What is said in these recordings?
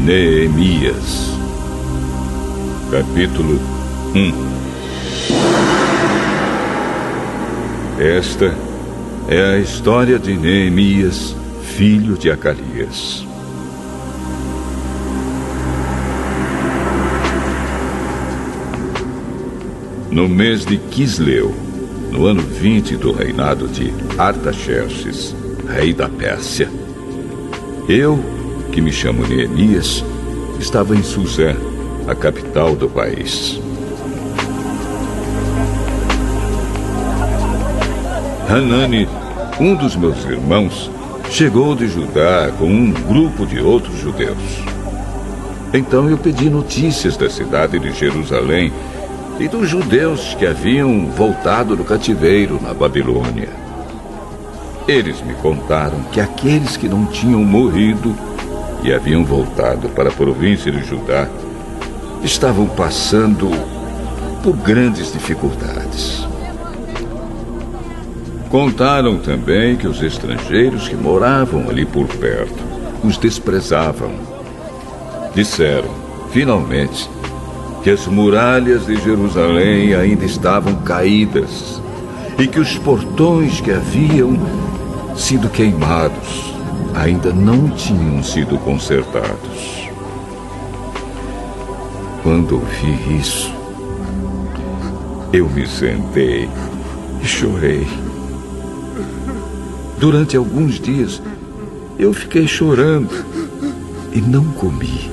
Neemias. Capítulo 1. Esta é a história de Neemias, filho de Acalias. No mês de Quisleu, no ano 20 do reinado de Artaxerxes, rei da Pérsia, eu, que me chamo Neemias, estava em Suzã, a capital do país. Hanani, um dos meus irmãos, chegou de Judá com um grupo de outros judeus. Então eu pedi notícias da cidade de Jerusalém e dos judeus que haviam voltado do cativeiro na Babilônia. Eles me contaram que aqueles que não tinham morrido e haviam voltado para a província de Judá estavam passando por grandes dificuldades. Contaram também que os estrangeiros que moravam ali por perto os desprezavam. Disseram, finalmente, que as muralhas de Jerusalém ainda estavam caídas e que os portões que haviam sido queimados ainda não tinham sido consertados. Quando ouvi isso, eu me sentei e chorei. Durante alguns dias, eu fiquei chorando e não comi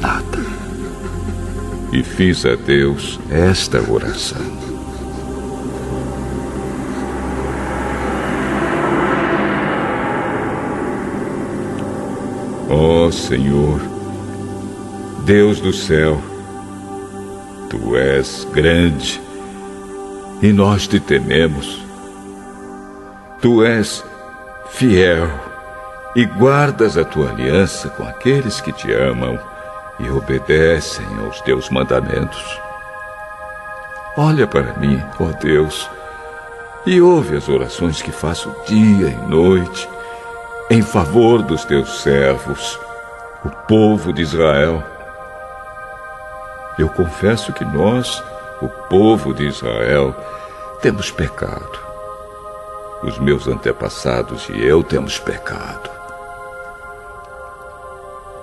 nada. E fiz a Deus esta oração. Ó Senhor, Deus do céu, Tu és grande e nós te tememos. Tu és fiel e guardas a Tua aliança com aqueles que Te amam e obedecem aos Teus mandamentos. Olha para mim, ó Deus, e ouve as orações que faço dia e noite em favor dos Teus servos, o povo de Israel. Eu confesso que nós, o povo de Israel, temos pecado. Os meus antepassados e eu temos pecado.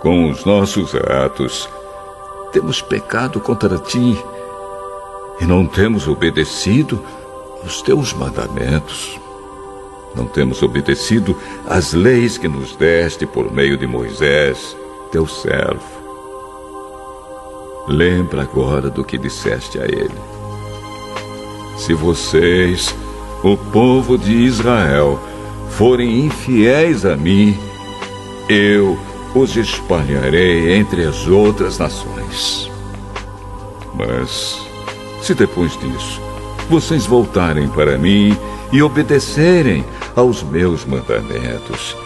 Com os nossos atos, temos pecado contra Ti e não temos obedecido aos Teus mandamentos. Não temos obedecido às leis que nos deste por meio de Moisés, Teu servo. Lembra agora do que disseste a ele. Se vocês, o povo de Israel, forem infiéis a mim, eu os espalharei entre as outras nações. Mas, se depois disso vocês voltarem para mim e obedecerem aos meus mandamentos,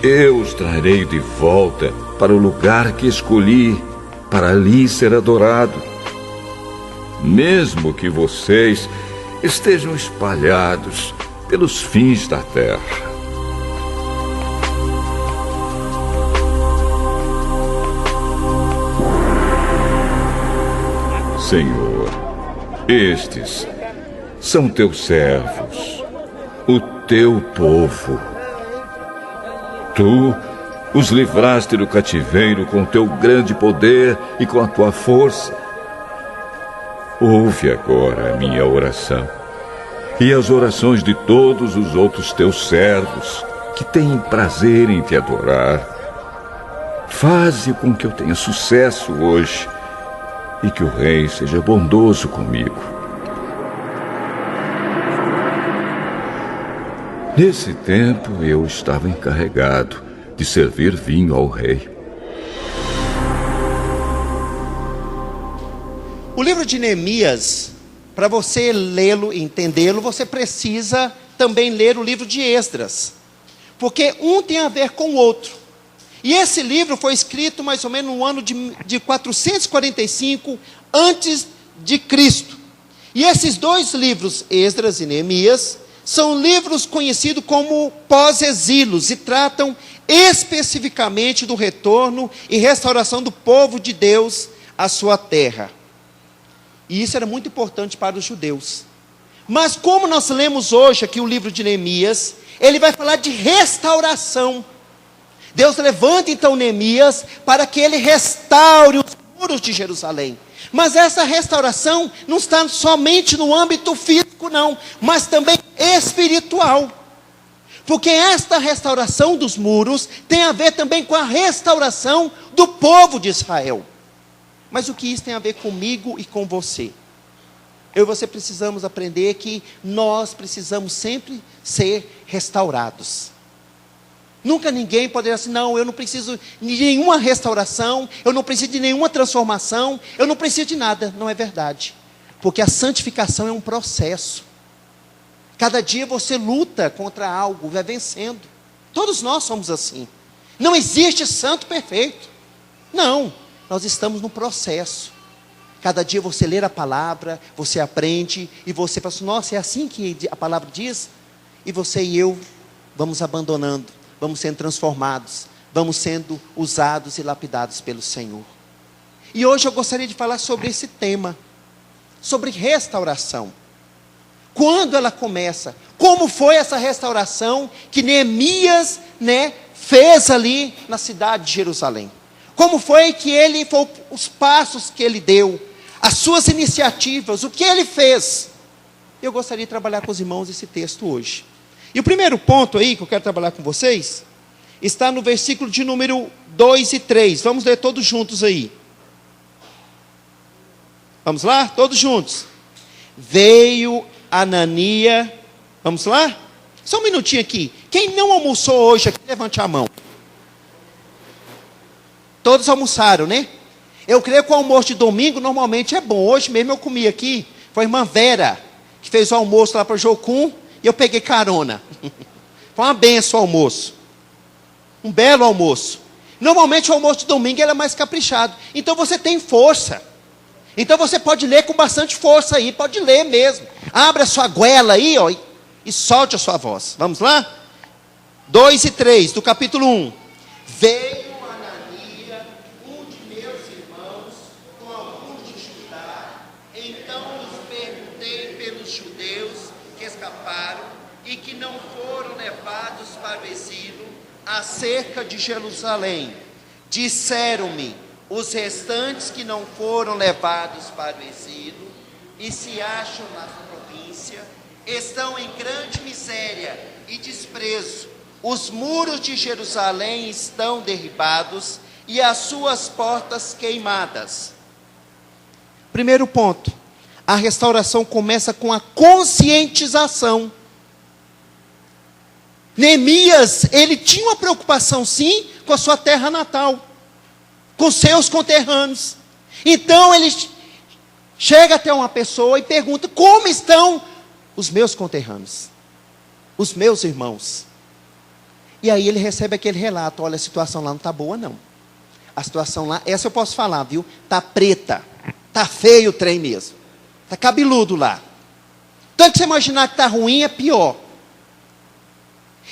eu os trarei de volta para o lugar que escolhi, para ali ser adorado. Mesmo que vocês estejam espalhados pelos fins da terra. Senhor, estes são Teus servos, o Teu povo. Tu os livraste do cativeiro com Teu grande poder e com a Tua força. Ouve agora a minha oração e as orações de todos os outros Teus servos que têm prazer em Te adorar. Faze com que eu tenha sucesso hoje e que o Rei seja bondoso comigo. Nesse tempo eu estava encarregado de servir vinho ao rei. O livro de Neemias, para você lê-lo e entendê-lo, você precisa também ler o livro de Esdras, porque um tem a ver com o outro. E esse livro foi escrito mais ou menos no ano de 445 antes de Cristo. E esses dois livros, Esdras e Neemias, são livros conhecidos como pós-exilos e tratam especificamente do retorno e restauração do povo de Deus à sua terra. E isso era muito importante para os judeus. Mas como nós lemos hoje aqui o livro de Neemias, ele vai falar de restauração. Deus levanta então Neemias para que ele restaure os muros de Jerusalém. Mas essa restauração não está somente no âmbito físico não, mas também espiritual. Porque esta restauração dos muros tem a ver também com a restauração do povo de Israel. Mas o que isso tem a ver comigo e com você? Eu e você precisamos aprender que nós precisamos sempre ser restaurados. Nunca ninguém poderá dizer, não, eu não preciso de nenhuma restauração, eu não preciso de nenhuma transformação, eu não preciso de nada. Não é verdade. Porque a santificação é um processo. Cada dia você luta contra algo, vai vencendo. Todos nós somos assim. Não existe santo perfeito. Não, nós estamos no processo. Cada dia você lê a palavra, você aprende, e você fala assim, nossa, é assim que a palavra diz? E você e eu vamos abandonando, vamos sendo transformados, vamos sendo usados e lapidados pelo Senhor. E hoje eu gostaria de falar sobre esse tema, sobre restauração. Quando ela começa? Como foi essa restauração que Neemias, fez ali na cidade de Jerusalém? Como foi os passos que ele deu, as suas iniciativas, o que ele fez? Eu gostaria de trabalhar com os irmãos esse texto hoje. E o primeiro ponto aí que eu quero trabalhar com vocês, está no versículo de número 2 e 3. Vamos ler todos juntos aí. Vamos lá? Todos juntos. Veio Anania. Vamos lá? Só um minutinho aqui. Quem não almoçou hoje aqui, levante a mão. Todos almoçaram, né? Eu creio que o almoço de domingo normalmente é bom. Hoje mesmo eu comi aqui. Foi a irmã Vera que fez o almoço lá para Jocum. E eu peguei carona. Foi uma benção o almoço. Um belo almoço. Normalmente o almoço de domingo é mais caprichado. Então você tem força. Então você pode ler com bastante força aí. Pode ler mesmo. Abra a sua goela aí, ó, e solte a sua voz. Vamos lá? 2 e 3 do capítulo 1. Veio Anania, um de meus irmãos, com alguns de Judá. Então os perguntei pelos judeus que escaparam e que não foram levados para o exílio acerca de Jerusalém. Disseram-me, os restantes que não foram levados para o exílio e se acham na província, estão em grande miséria e desprezo. Os muros de Jerusalém estão derribados e as suas portas queimadas. Primeiro ponto. A restauração começa com a conscientização. Neemias, ele tinha uma preocupação sim com a sua terra natal, com seus conterrâneos. Então ele chega até uma pessoa e pergunta, como estão os meus conterrâneos, os meus irmãos? E aí ele recebe aquele relato, olha, a situação lá não está boa não. A situação lá, essa eu posso falar, viu? Está preta, está feio o trem mesmo. Está cabeludo lá. Tanto que você imaginar que está ruim, é pior.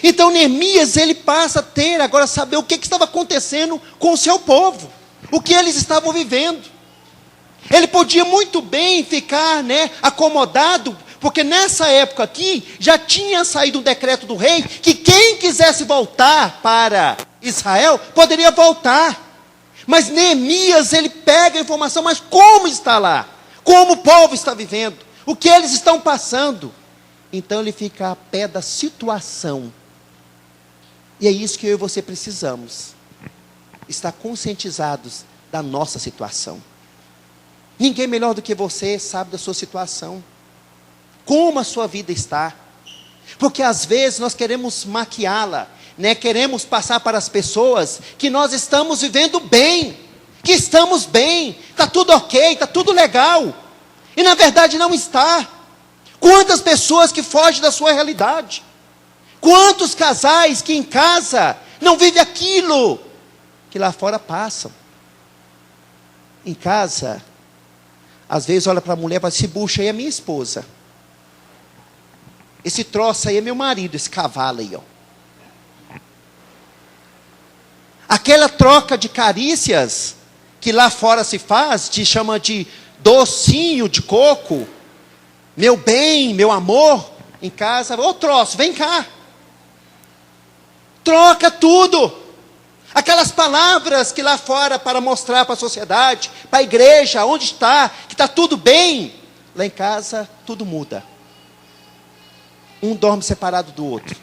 Então Neemias, ele passa a ter, agora saber o que estava acontecendo com o seu povo. O que eles estavam vivendo. Ele podia muito bem ficar, acomodado, porque nessa época aqui, já tinha saído um decreto do rei, que quem quisesse voltar para Israel, poderia voltar. Mas Neemias, ele pega a informação, mas como está lá? Como o povo está vivendo, o que eles estão passando. Então ele fica a pé da situação. E é isso que eu e você precisamos. Estar conscientizados da nossa situação. Ninguém melhor do que você sabe da sua situação. Como a sua vida está. Porque às vezes nós queremos maquiá-la. Queremos passar para as pessoas que nós estamos vivendo bem. Que estamos bem, está tudo ok, está tudo legal, e na verdade não está. Quantas pessoas que fogem da sua realidade, quantos casais que em casa não vivem aquilo que lá fora passam. Em casa, às vezes olha para a mulher e fala, esse bucho aí é minha esposa. Esse troço aí é meu marido, esse cavalo aí, ó. Aquela troca de carícias que lá fora se faz, te chama de docinho de coco, meu bem, meu amor, em casa, ô troço, vem cá. Troca tudo. Aquelas palavras que lá fora para mostrar para a sociedade, para a igreja, onde está, que está tudo bem. Lá em casa, tudo muda. Um dorme separado do outro.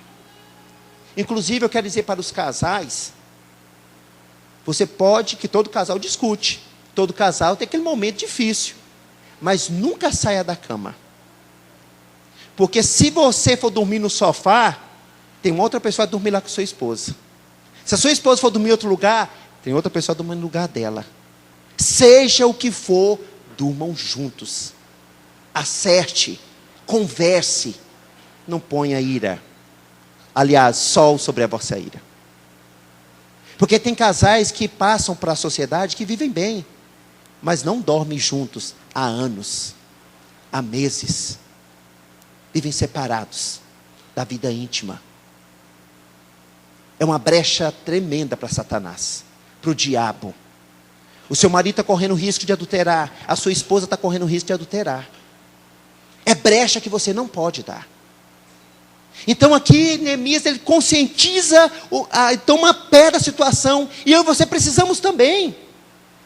Inclusive, eu quero dizer para os casais, você pode, que todo casal discute. Todo casal tem aquele momento difícil. Mas nunca saia da cama. Porque se você for dormir no sofá, tem uma outra pessoa que vai dormir lá com sua esposa. Se a sua esposa for dormir em outro lugar, tem outra pessoa dormindo no lugar dela. Seja o que for, durmam juntos. Acerte, converse. Não ponha ira. Aliás, sol sobre a vossa ira. Porque tem casais que passam para a sociedade que vivem bem, mas não dormem juntos há anos, há meses. Vivem separados da vida íntima. É uma brecha tremenda para Satanás, para o diabo. O seu marido está correndo risco de adulterar, a sua esposa está correndo risco de adulterar. É brecha que você não pode dar. Então aqui Neemias, ele conscientiza, toma pé da situação, e eu e você precisamos também.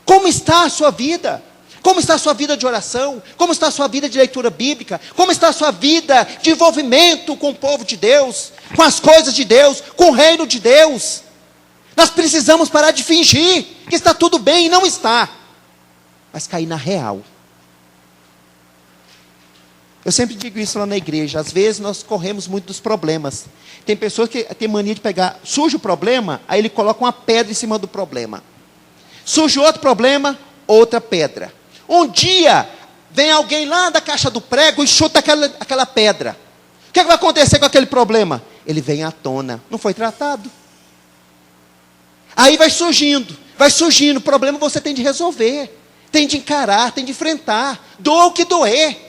Como está a sua vida? Como está a sua vida de oração? Como está a sua vida de leitura bíblica? Como está a sua vida de envolvimento com o povo de Deus? Com as coisas de Deus? Com o reino de Deus? Nós precisamos parar de fingir que está tudo bem, e não está. Mas cair na real. Eu sempre digo isso lá na igreja. Às vezes nós corremos muito dos problemas. Tem pessoas que têm mania de pegar, surge o problema, aí ele coloca uma pedra em cima do problema. Surge outro problema, outra pedra. Um dia, vem alguém lá da caixa do prego e chuta aquela pedra. O que vai acontecer com aquele problema? Ele vem à tona. Não foi tratado. Aí vai surgindo. O problema você tem de resolver. Tem de encarar, tem de enfrentar. Doa o que doer.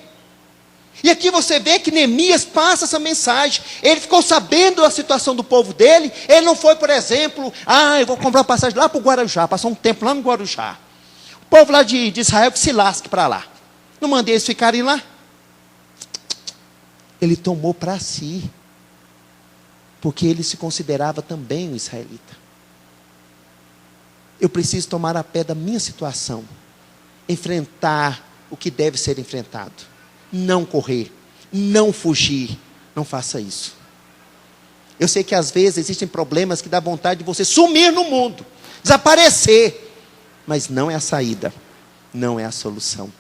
E aqui você vê que Neemias passa essa mensagem. Ele ficou sabendo a situação do povo dele. Ele não foi, por exemplo, eu vou comprar uma passagem lá para o Guarujá, passar um tempo lá no Guarujá. O povo lá de Israel que se lasque para lá. Não mandei eles ficarem lá. Ele tomou para si. Porque ele se considerava também um israelita. Eu preciso tomar a pé da minha situação. Enfrentar o que deve ser enfrentado. Não correr, não fugir, não faça isso. Eu sei que às vezes existem problemas que dá vontade de você sumir no mundo, desaparecer, mas não é a saída, não é a solução.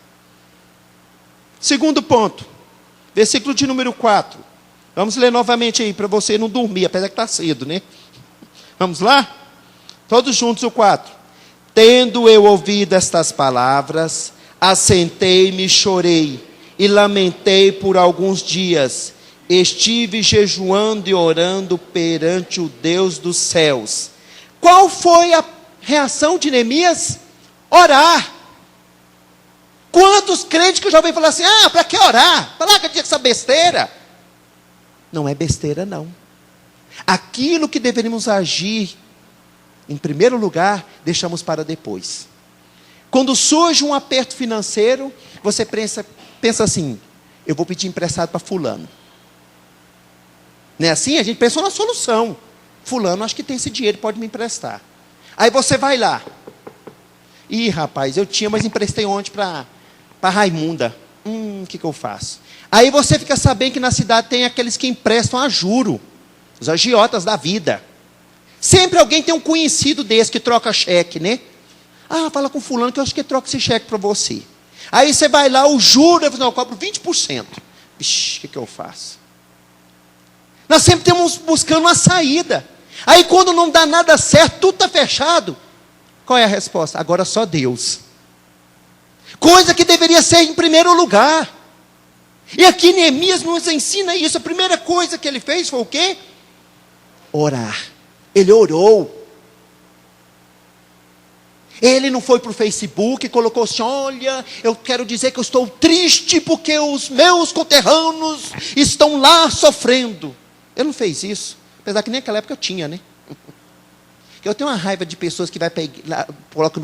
Segundo ponto, versículo de número 4. Vamos ler novamente aí, para você não dormir, apesar que está cedo, né? Vamos lá? Todos juntos o 4. Tendo eu ouvido estas palavras, assentei-me e chorei, e lamentei por alguns dias. Estive jejuando e orando perante o Deus dos céus. Qual foi a reação de Neemias? Orar. Quantos crentes que eu já ouvi falar assim, para que orar? Para lá que essa besteira. Não é besteira não. Aquilo que deveríamos agir, em primeiro lugar, deixamos para depois. Quando surge um aperto financeiro, você pensa assim, eu vou pedir emprestado para fulano. Não é assim? A gente pensou na solução. Fulano, acho que tem esse dinheiro, pode me emprestar. Aí você vai lá. Ih, rapaz, eu tinha, mas emprestei ontem para Raimunda. O que eu faço? Aí você fica sabendo que na cidade tem aqueles que emprestam a juro. Os agiotas da vida. Sempre alguém tem um conhecido desse que troca cheque, né? Fala com fulano que eu acho que troca esse cheque para você. Aí você vai lá, o juro, eu cobro 20%. Vixe, o que eu faço? Nós sempre estamos buscando uma saída. Aí quando não dá nada certo, tudo está fechado. Qual é a resposta? Agora só Deus. Coisa que deveria ser em primeiro lugar. E aqui Neemias nos ensina isso. A primeira coisa que ele fez foi o quê? Orar. Ele orou. Ele não foi para o Facebook e colocou assim: olha, eu quero dizer que eu estou triste porque os meus conterrâneos estão lá sofrendo. Ele não fez isso, apesar que nem naquela época eu tinha, né? Eu tenho uma raiva de pessoas que vai pegar,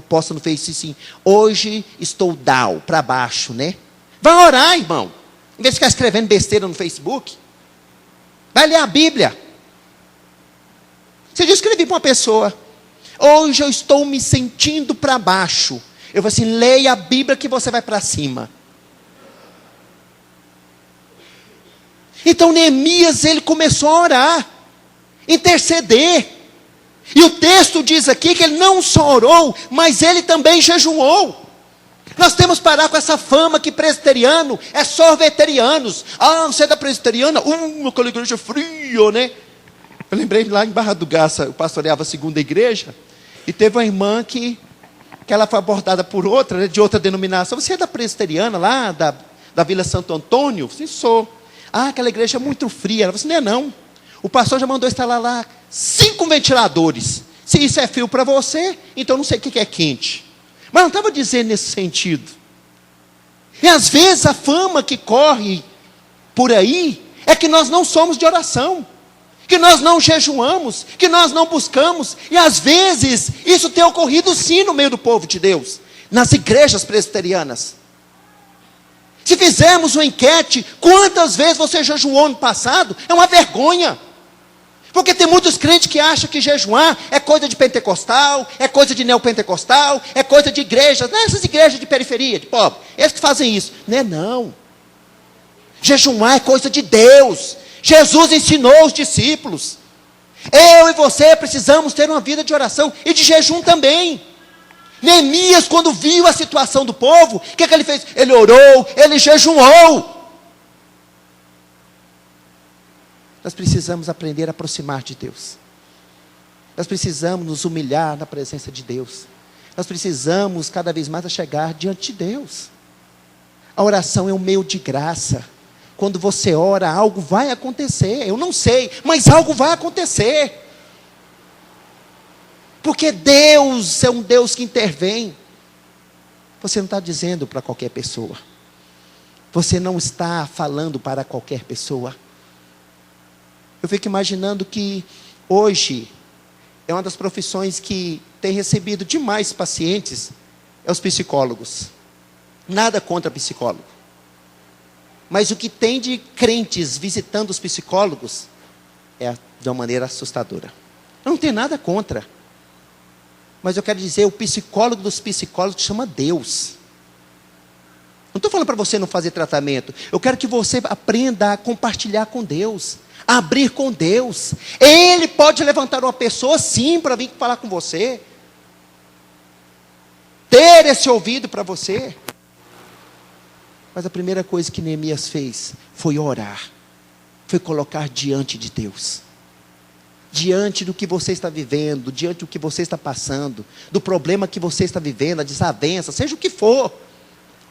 posta no Facebook assim: hoje estou down, para baixo, né? Vai orar, irmão, em vez de ficar escrevendo besteira no Facebook. Vai ler a Bíblia. Você já escrevi para uma pessoa: hoje eu estou me sentindo para baixo. Eu vou assim: leia a Bíblia que você vai para cima. Então Neemias, ele começou a orar, interceder. E o texto diz aqui que ele não só orou, mas ele também jejuou. Nós temos que parar com essa fama que presbiteriano é sorveterianos. Ah, você é da presbiteriana? Aquela igreja fria, né? Eu lembrei lá em Barra do Garça, eu pastoreava a segunda igreja, e teve uma irmã que ela foi abordada por outra, né, de outra denominação. Você é da presbiteriana lá, da Vila Santo Antônio? Sim, sou. Ah, aquela igreja é muito fria. Ela falou assim: não. O pastor já mandou instalar lá 5 ventiladores. Se isso é frio para você, então não sei o que é quente. Mas não estava dizendo nesse sentido. E às vezes a fama que corre por aí é que nós não somos de oração, que nós não jejuamos, que nós não buscamos. E às vezes isso tem ocorrido sim no meio do povo de Deus, nas igrejas presbiterianas. Se fizermos uma enquete, quantas vezes você jejuou no passado, é uma vergonha. Porque tem muitos crentes que acham que jejuar é coisa de pentecostal, é coisa de neopentecostal, é coisa de igrejas, essas igrejas de periferia, de pobre, eles que fazem isso. Não é não. Jejuar é coisa de Deus. Jesus ensinou os discípulos. Eu e você precisamos ter uma vida de oração e de jejum também. Neemias, quando viu a situação do povo, o que ele fez? Ele orou, ele jejuou. Nós precisamos aprender a aproximar de Deus. Nós precisamos nos humilhar na presença de Deus. Nós precisamos cada vez mais chegar diante de Deus. A oração é um meio de graça. Quando você ora, algo vai acontecer. Eu não sei, mas algo vai acontecer. Porque Deus é um Deus que intervém. Você não está dizendo para qualquer pessoa. Você não está falando para qualquer pessoa. Eu fico imaginando que hoje é uma das profissões que tem recebido demais pacientes, é os psicólogos. Nada contra psicólogo. Mas o que tem de crentes visitando os psicólogos é de uma maneira assustadora. Eu não tenho nada contra. Mas eu quero dizer, o psicólogo dos psicólogos chama Deus. Não estou falando para você não fazer tratamento. Eu quero que você aprenda a compartilhar com Deus. A abrir com Deus. Ele pode levantar uma pessoa sim para vir falar com você. Ter esse ouvido para você. Mas a primeira coisa que Neemias fez foi orar. Foi colocar diante de Deus. Diante do que você está vivendo, diante do que você está passando, do problema que você está vivendo, a desavença, seja o que for.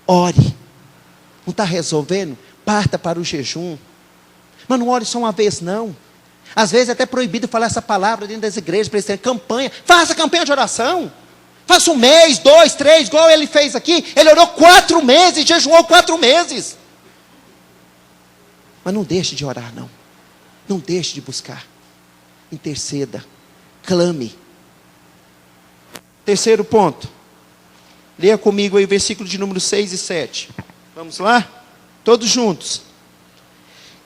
Ore. Não está resolvendo? Parta para o jejum. Mas não ore só uma vez, não. Às vezes é até proibido falar essa palavra dentro das igrejas, para eles terem campanha. Faça campanha de oração. Faça 1 mês, 2, 3, igual ele fez aqui. Ele orou 4 meses, jejuou 4 meses. Mas não deixe de orar, não. Não deixe de buscar. Interceda. Clame. Terceiro ponto. Leia comigo aí o versículo de número 6 e 7. Vamos lá? Todos juntos.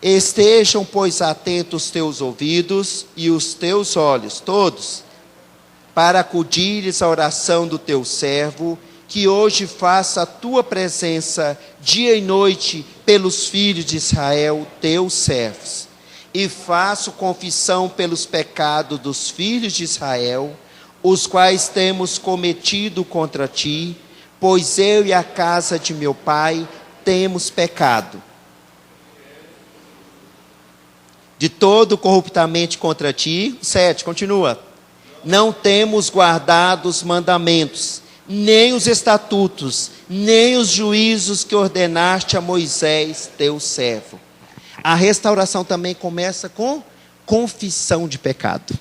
Estejam, pois, atentos os teus ouvidos e os teus olhos, todos, para acudires à oração do teu servo, que hoje faça a tua presença dia e noite pelos filhos de Israel, teus servos. E faço confissão pelos pecados dos filhos de Israel, os quais temos cometido contra ti, pois eu e a casa de meu pai temos pecado. De todo corruptamente contra ti. 7, continua. Não temos guardado os mandamentos, nem os estatutos, nem os juízos que ordenaste a Moisés, teu servo. A restauração também começa com confissão de pecado.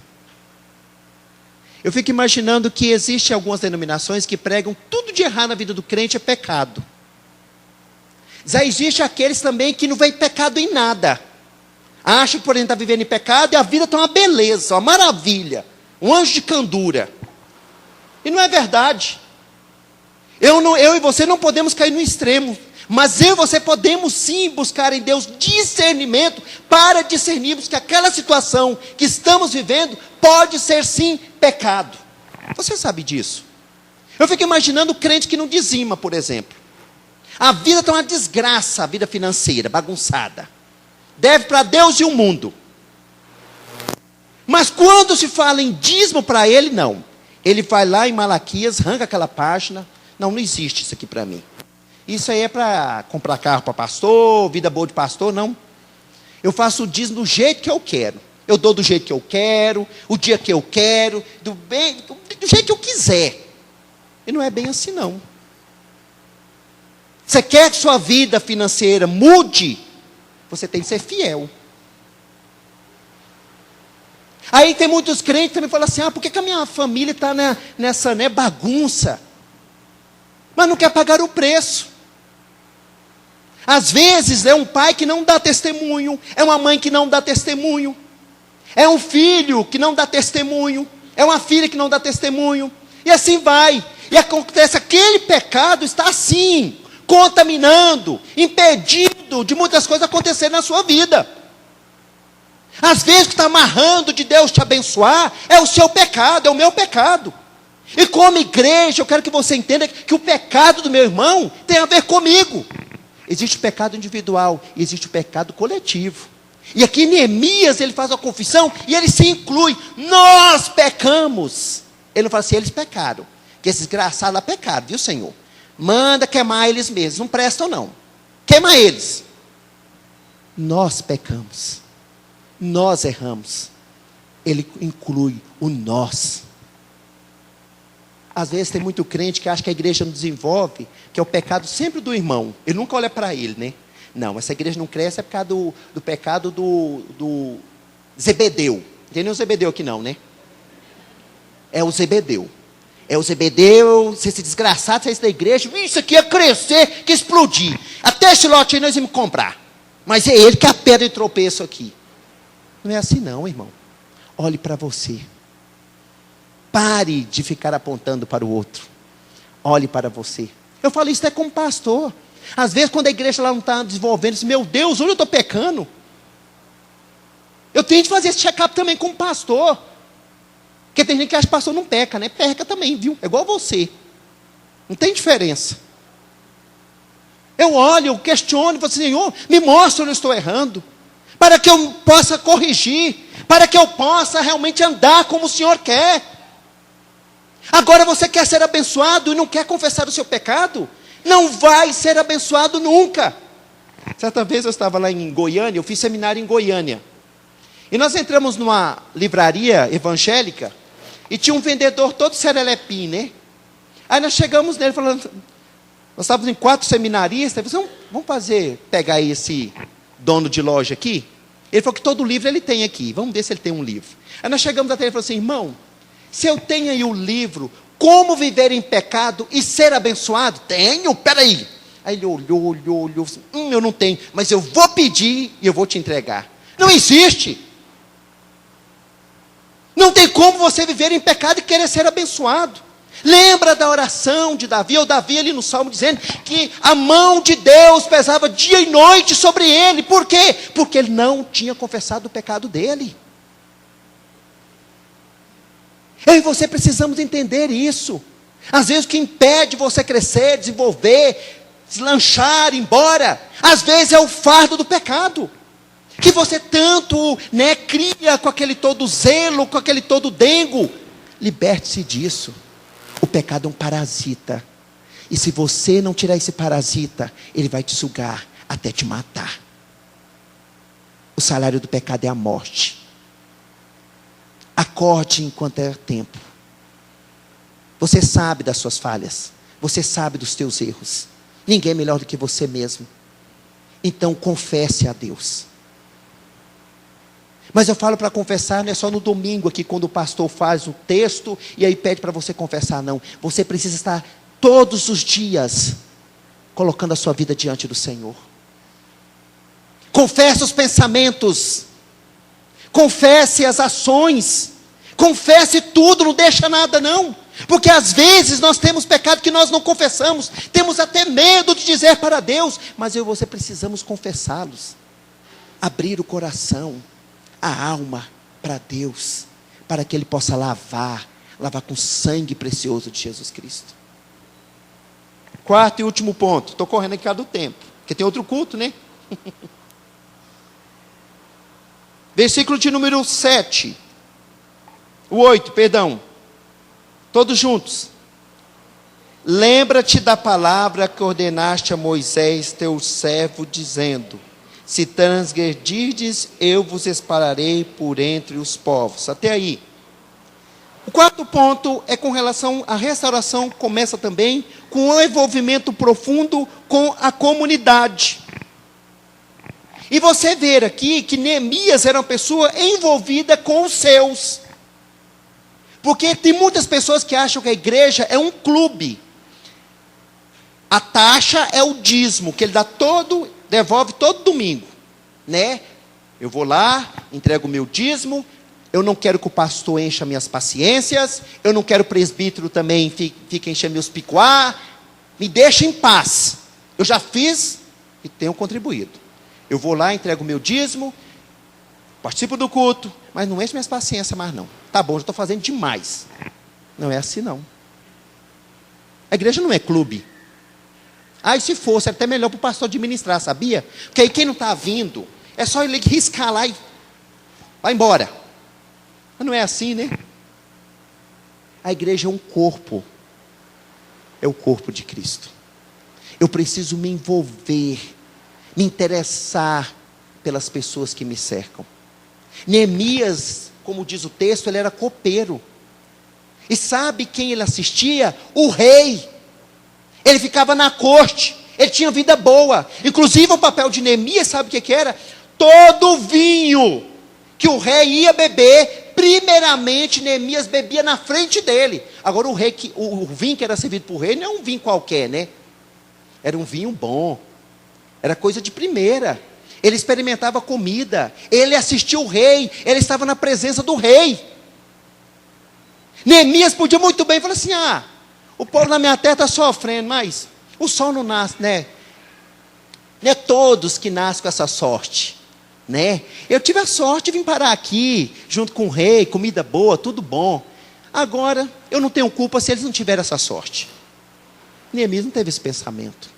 Eu fico imaginando que existem algumas denominações que pregam tudo de errado na vida do crente é pecado. Já existe aqueles também que não veem pecado em nada. Acham que por estar vivendo em pecado e a vida está uma beleza, uma maravilha, um anjo de candura. E não é verdade. Eu e você não podemos cair no extremo. Mas eu e você podemos sim buscar em Deus discernimento para discernirmos que aquela situação que estamos vivendo pode ser sim pecado. Você sabe disso? Eu fico imaginando o crente que não dizima, por exemplo. A vida está uma desgraça, a vida financeira, bagunçada. Deve para Deus e o mundo. Mas quando se fala em dízimo para ele, não. Ele vai lá em Malaquias, arranca aquela página. Não existe isso aqui para mim. Isso aí é para comprar carro para pastor, vida boa de pastor, não. Eu faço o dízimo do jeito que eu quero. Eu dou do jeito que eu quero, o dia que eu quero, do jeito que eu quiser. E não é bem assim, não. Você quer que sua vida financeira mude? Você tem que ser fiel. Aí tem muitos crentes que também falam assim, por que a minha família está nessa bagunça? Mas não quer pagar o preço. Às vezes é um pai que não dá testemunho, é uma mãe que não dá testemunho, é um filho que não dá testemunho, é uma filha que não dá testemunho, e assim vai. E acontece, aquele pecado está assim, contaminando, impedindo de muitas coisas acontecerem na sua vida. Às vezes o que está amarrando de Deus te abençoar é o seu pecado, é o meu pecado. E como igreja, eu quero que você entenda que o pecado do meu irmão tem a ver comigo. Existe o pecado individual e existe o pecado coletivo. E aqui Neemias, ele faz uma confissão e ele se inclui. Nós pecamos. Ele não fala assim, eles pecaram. Que esses desgraçados lá pecaram, viu, Senhor? Manda queimar eles mesmos, não prestam não. Queima eles. Nós pecamos. Nós erramos. Ele inclui o nós. Às vezes tem muito crente que acha que a igreja não desenvolve, que é o pecado sempre do irmão. Ele nunca olha para ele, né? Não, essa igreja não cresce é por causa do pecado do Zebedeu. Não tem nenhum Zebedeu aqui não, né? É o Zebedeu. É o Zebedeu, se esse desgraçado saísse da igreja, isso aqui ia crescer, que explodir. Até esse lote aí nós íamos comprar. Mas é ele que é a pedra de tropeço aqui. Não é assim não, irmão. Olhe para você. Pare de ficar apontando para o outro. Olhe para você. Eu falo isso até como pastor. Às vezes quando a igreja lá não está desenvolvendo, diz, meu Deus, onde eu estou pecando? Eu tenho de fazer esse check-up também como pastor. Porque tem gente que acha que pastor não peca, né? Peca também, viu? É igual você. Não tem diferença. Eu olho, eu questiono, e falo assim, Senhor, me mostra onde eu estou errando. Para que eu possa corrigir. Para que eu possa realmente andar como o Senhor quer. Agora você quer ser abençoado e não quer confessar o seu pecado? Não vai ser abençoado nunca. Certa vez eu estava lá em Goiânia, eu fiz seminário em Goiânia. E nós entramos numa livraria evangélica e tinha um vendedor todo serelepim, né? Aí nós chegamos nele falando, nós estávamos em 4 seminaristas, ele falou, vamos pegar esse dono de loja aqui? Ele falou que todo livro ele tem aqui, vamos ver se ele tem um livro. Aí nós chegamos até ele e falou assim, irmão, se eu tenho aí o livro, Como Viver em Pecado e Ser Abençoado? Tenho, peraí. Aí ele olhou, assim, eu não tenho, mas eu vou pedir e eu vou te entregar. Não existe. Não tem como você viver em pecado e querer ser abençoado. Lembra da oração de Davi, ou Davi ali no Salmo dizendo que a mão de Deus pesava dia e noite sobre ele. Por quê? Porque ele não tinha confessado o pecado dele. Eu e você precisamos entender isso. Às vezes o que impede você crescer, desenvolver, deslanchar, ir embora, às vezes é o fardo do pecado. Que você tanto cria com aquele todo zelo, com aquele todo dengo. Liberte-se disso. O pecado é um parasita. E se você não tirar esse parasita, ele vai te sugar até te matar. O salário do pecado é a morte. Acorde enquanto é tempo. Você sabe das suas falhas. Você sabe dos teus erros. Ninguém é melhor do que você mesmo. Então confesse a Deus. Mas eu falo para confessar, não é só no domingo aqui, quando o pastor faz o texto e aí pede para você confessar, não. Você precisa estar todos os dias colocando a sua vida diante do Senhor. Confesse os pensamentos, confesse as ações, confesse tudo, não deixa nada não. Porque às vezes nós temos pecado que nós não confessamos, temos até medo de dizer para Deus, mas eu e você precisamos confessá-los. Abrir o coração, a alma para Deus, para que Ele possa lavar com o sangue precioso de Jesus Cristo. Quarto e último ponto, estou correndo aqui do tempo, porque tem outro culto, né? Versículo de número 7, o 8, perdão, todos juntos. Lembra-te da palavra que ordenaste a Moisés, teu servo, dizendo: se transgredirdes, eu vos espalharei por entre os povos. Até aí. O quarto ponto é com relação à restauração, começa também com um envolvimento profundo com a comunidade. E você vê aqui que Neemias era uma pessoa envolvida com os seus. Porque tem muitas pessoas que acham que a igreja é um clube. A taxa é o dízimo, que ele devolve todo domingo, né? Eu vou lá, entrego o meu dízimo, eu não quero que o pastor encha minhas paciências, eu não quero que o presbítero também fique enchendo meus picuá, me deixa em paz. Eu já fiz e tenho contribuído. Eu vou lá, entrego o meu dízimo, participo do culto, mas não enche minhas paciências mais não. Tá bom, já estou fazendo demais. Não é assim não. A igreja não é clube. E se fosse, era até melhor para o pastor administrar, sabia? Porque aí quem não está vindo, é só ele riscar lá e vai embora. Mas não é assim, né? A igreja é um corpo. É o corpo de Cristo. Eu preciso me envolver, me interessar pelas pessoas que me cercam. Neemias, como diz o texto, ele era copeiro. E sabe quem ele assistia? O rei. Ele ficava na corte, ele tinha vida boa. Inclusive o papel de Neemias, sabe o que era? Todo vinho que o rei ia beber, primeiramente Neemias bebia na frente dele. Agora o vinho que era servido para o rei não é um vinho qualquer, né? Era um vinho bom, era coisa de primeira. Ele experimentava comida, ele assistia o rei, ele estava na presença do rei. Neemias podia muito bem falar assim: o povo na minha terra está sofrendo, mas o sol não nasce, né? Não é todos que nascem com essa sorte, né? Eu tive a sorte de vir parar aqui, junto com o rei, comida boa, tudo bom. Agora, eu não tenho culpa se eles não tiverem essa sorte. Neemias não teve esse pensamento.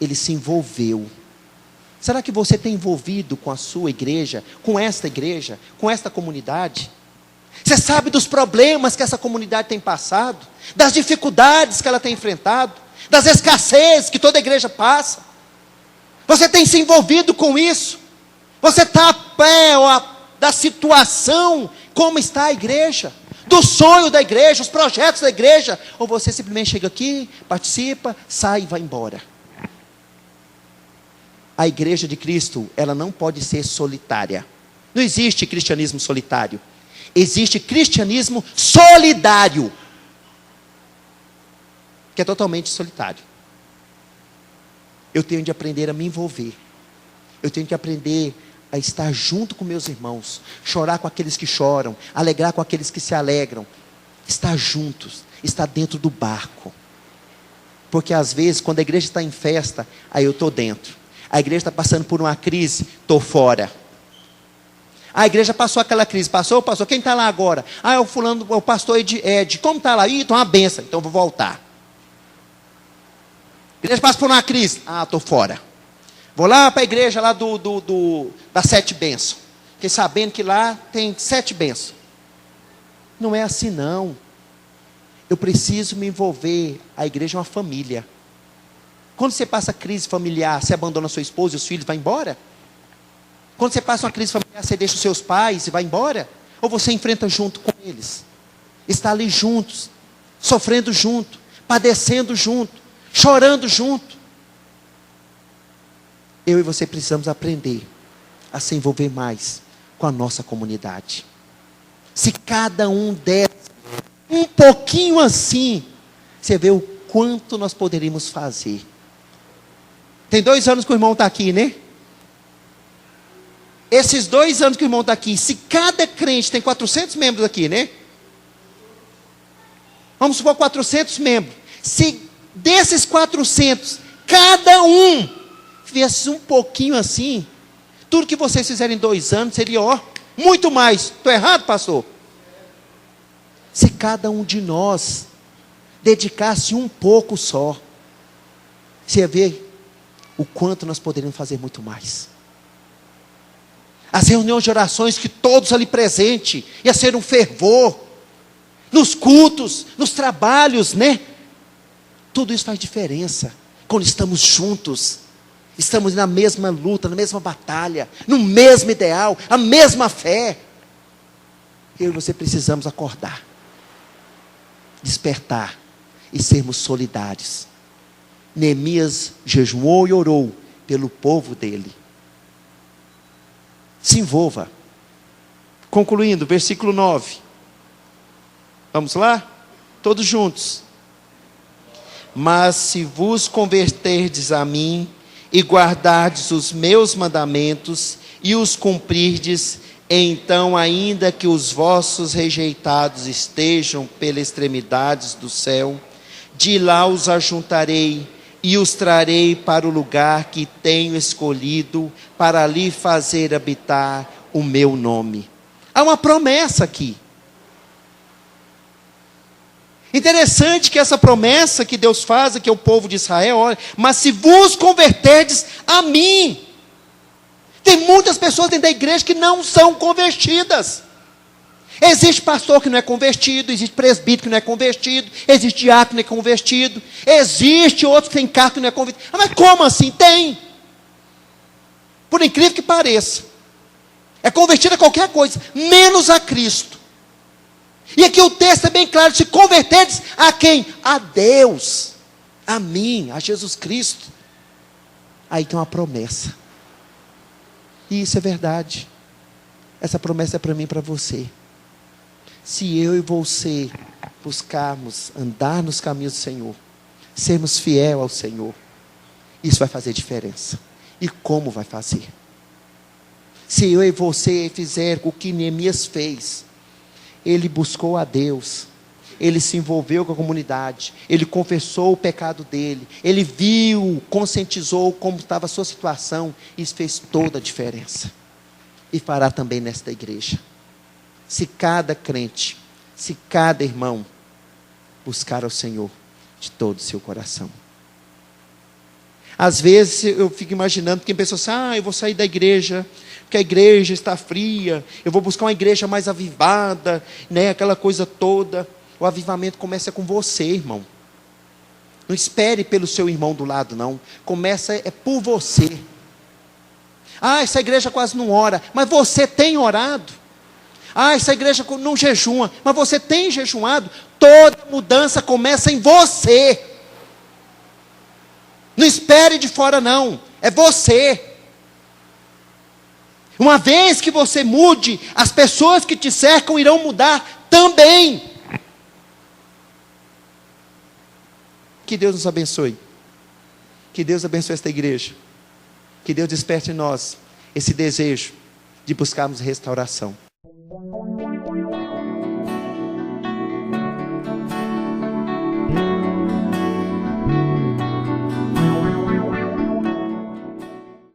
Ele se envolveu. Será que você tem envolvido com a sua igreja, com esta comunidade? Você sabe dos problemas que essa comunidade tem passado, das dificuldades que ela tem enfrentado, das escassez que toda igreja passa. Você tem se envolvido com isso? Você está a pé da situação, como está a igreja, do sonho da igreja, os projetos da igreja? Ou você simplesmente chega aqui, participa, sai e vai embora? A igreja de Cristo, ela não pode ser solitária. Não existe cristianismo solitário. Existe cristianismo solidário, que é totalmente solitário. Eu tenho de aprender a me envolver. Eu tenho de aprender a estar junto com meus irmãos, chorar com aqueles que choram, alegrar com aqueles que se alegram, estar juntos, estar dentro do barco. Porque às vezes, quando a igreja está em festa, aí eu estou dentro. A igreja está passando por uma crise, estou fora. A igreja passou aquela crise, passou, quem está lá agora? É o fulano, o pastor Ed, como está lá? Então é uma benção, então vou voltar. A igreja passa por uma crise, estou fora. Vou lá para a igreja lá das 7 bênçãos, fiquei sabendo que lá tem 7 bênçãos. Não é assim não. Eu preciso me envolver, a igreja é uma família. Quando você passa crise familiar, você abandona sua esposa e os filhos e vai embora? Quando você passa uma crise familiar, você deixa os seus pais e vai embora? Ou você enfrenta junto com eles? Está ali juntos, sofrendo junto, padecendo junto, chorando junto. Eu e você precisamos aprender a se envolver mais com a nossa comunidade. Se cada um der um pouquinho assim, você vê o quanto nós poderíamos fazer. Tem 2 anos que o irmão está aqui, né? Esses 2 anos que o irmão está aqui, se cada crente tem 400 membros aqui, né? Vamos supor 400 membros. Se desses 400, cada um fizesse um pouquinho assim, tudo que vocês fizerem em 2 anos seria, muito mais. Estou errado, pastor? Se cada um de nós dedicasse um pouco só, você vê o quanto nós poderíamos fazer muito mais. As reuniões de orações que todos ali presentes, ia ser um fervor, nos cultos, nos trabalhos, né? Tudo isso faz diferença, quando estamos juntos, estamos na mesma luta, na mesma batalha, no mesmo ideal, a mesma fé. Eu e você precisamos acordar, despertar e sermos solidários. Neemias jejuou e orou pelo povo dele. Se envolva. Concluindo, versículo 9. Vamos lá? Todos juntos. Mas se vos converterdes a mim, e guardardes os meus mandamentos, e os cumprirdes, então ainda que os vossos rejeitados estejam pelas extremidades do céu, de lá os ajuntarei, e os trarei para o lugar que tenho escolhido, para ali fazer habitar o meu nome. Há uma promessa aqui. Interessante que essa promessa que Deus faz aqui ao povo de Israel, olha, mas se vos converterdes a mim. Tem muitas pessoas dentro da igreja que não são convertidas. Existe pastor que não é convertido, existe presbítero que não é convertido, existe diácono que não é convertido, existe outro que tem cargo que não é convertido. Mas como assim? Tem. Por incrível que pareça. É convertido a qualquer coisa, menos a Cristo. E aqui o texto é bem claro, se converterdes a quem? A Deus, a mim, a Jesus Cristo. Aí tem uma promessa. E isso é verdade. Essa promessa é para mim e para você. Se eu e você buscarmos andar nos caminhos do Senhor, sermos fiel ao Senhor, isso vai fazer diferença. E como vai fazer? Se eu e você fizer o que Neemias fez, ele buscou a Deus, ele se envolveu com a comunidade, ele confessou o pecado dele, ele viu, conscientizou como estava a sua situação, isso fez toda a diferença. E fará também nesta igreja. Se cada crente, se cada irmão buscar ao Senhor de todo o seu coração. Às vezes eu fico imaginando quem pensa assim, eu vou sair da igreja, porque a igreja está fria, eu vou buscar uma igreja mais avivada, né, aquela coisa toda. O avivamento começa com você, irmão. Não espere pelo seu irmão do lado, não. Começa por você. Essa igreja quase não ora, mas você tem orado. Essa igreja não jejuma, mas você tem jejuado. Toda mudança começa em você. Não espere de fora não, é você. Uma vez que você mude, as pessoas que te cercam irão mudar também. Que Deus nos abençoe. Que Deus abençoe esta igreja. Que Deus desperte em nós esse desejo de buscarmos restauração.